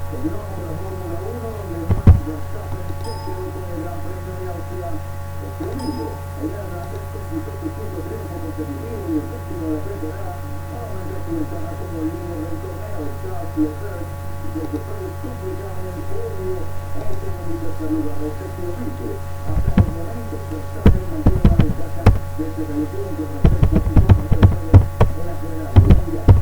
Continuamos con la Fórmula 1, donde Max Verstappen se quedó con el Gran Premio de Austria este domingo. El ganador conquistó su quinto triunfo consecutivo y el décimo de la temporada, nuevamente su ventaja como líder del torneo. Charles Leclerc, que fue complicado en el podio, en segundo y tercer lugar respectivamente. Hasta el momento, Verstappen mantiene la ventaja de 71 contra 3 posiciones en la general mundial.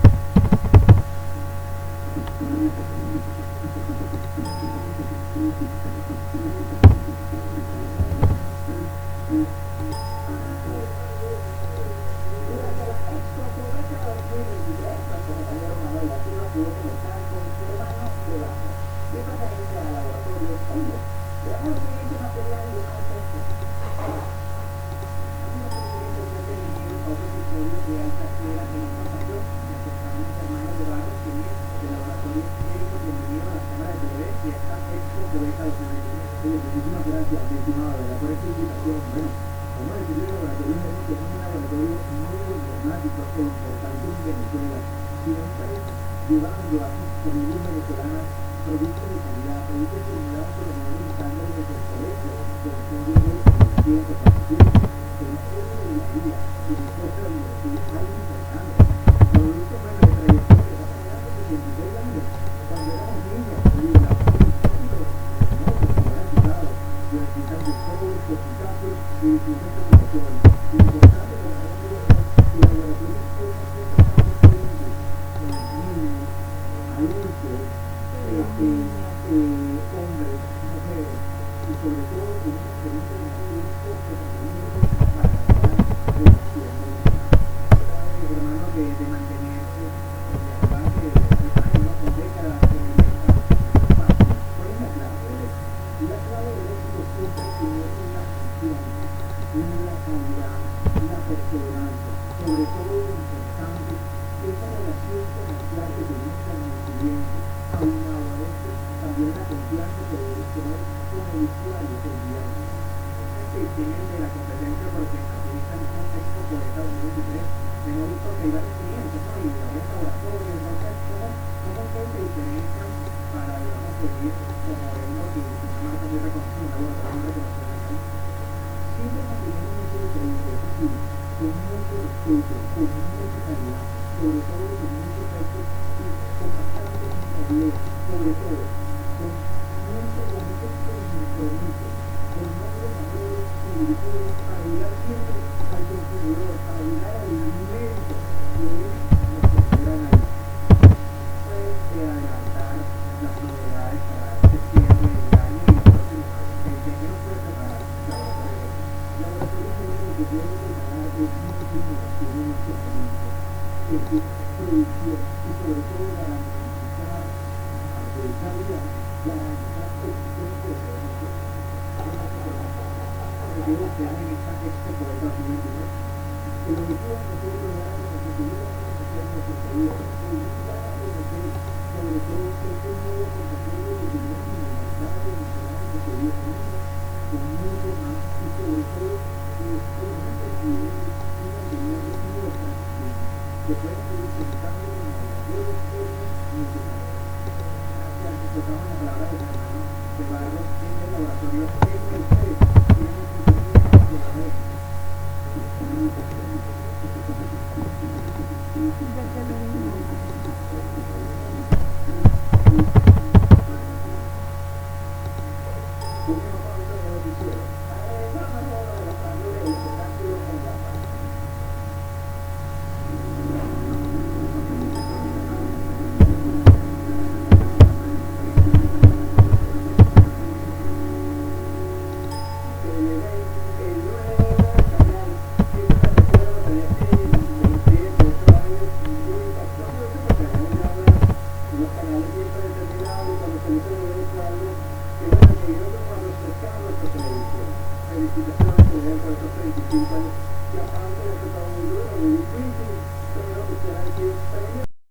Muchísimas gracias, mi estimado, por esta invitación. Bueno, como el estudio de laboratorio que es un laboratorio muy emblemático e importante en Venezuela, siempre llevando a sus familias venezolanas productos de calidad, productos formulados por los mejores estándares de excelencia, que son de tecnología, capacitación, que no solo de la vida, sino cosas que es algo importante. Productos de trayectoria que va cambiando de 26 años, cuando éramos niños, necesitan de todos los casos y distintas preocupaciones. Importante para nosotros que el laboratorio esté presentes en niños, adultos, hombres, mujeres, y sobre todo en una experiencia de tiempo que también para ganar relación hermano de mantenerse en la base de años, con décadas de fácil. ¿Cuál es la clave? La clave del éxito siempre tiene una función, la calidad, la perseverancia, sobre todo lo importante, esa relación comercial que tenemos con el cliente, aunado a esto, también la confianza que debemos tener con el usuario del diario. Que tienen de la competencia porque aquí están en un contexto por esta 2023, hemos visto que hay varios clientes, ¿no? Y varios laboratorios, entonces, ¿cómo se diferencian para, digamos, seguir como vemos que es una marca muy reconocida, un laboratorio muy reconocido en el país? Siempre manteniendo mucho diferencia, es decir, con mucho respeto, con mucha calidad, sobre todo con mucho respeto y con bastante nobleza, sobre todo, con mucho compromiso, con nombres, valores y virtudes para ayudar siempre al consumidor, para ayudar al alimento que es nuestro gran alimento. Puede adelantar las novedades para este cierre del año y los próximos años. ¿De qué nos puede preparar laboratorio? Laboratorio es lo que puede preparar es mucha innovación en nuestro producto, es producción y sobre todo garantizar, aparte de calidad, garantizar existencia de servicios. Que sean en esta expo de 2022. El objetivo de nosotros es dar a conocer nuestros productos, dar a conocer sobre todo este nuevo portafolio que tenemos en el mercado venezolano que se dio con mucho más y sobre todo una cantidad de nuestras que pueden ir presentando con la mayor experiencia necesaria. Gracias, tocamos la palabra de Fernando de Barros en el laboratorio MLC. Porque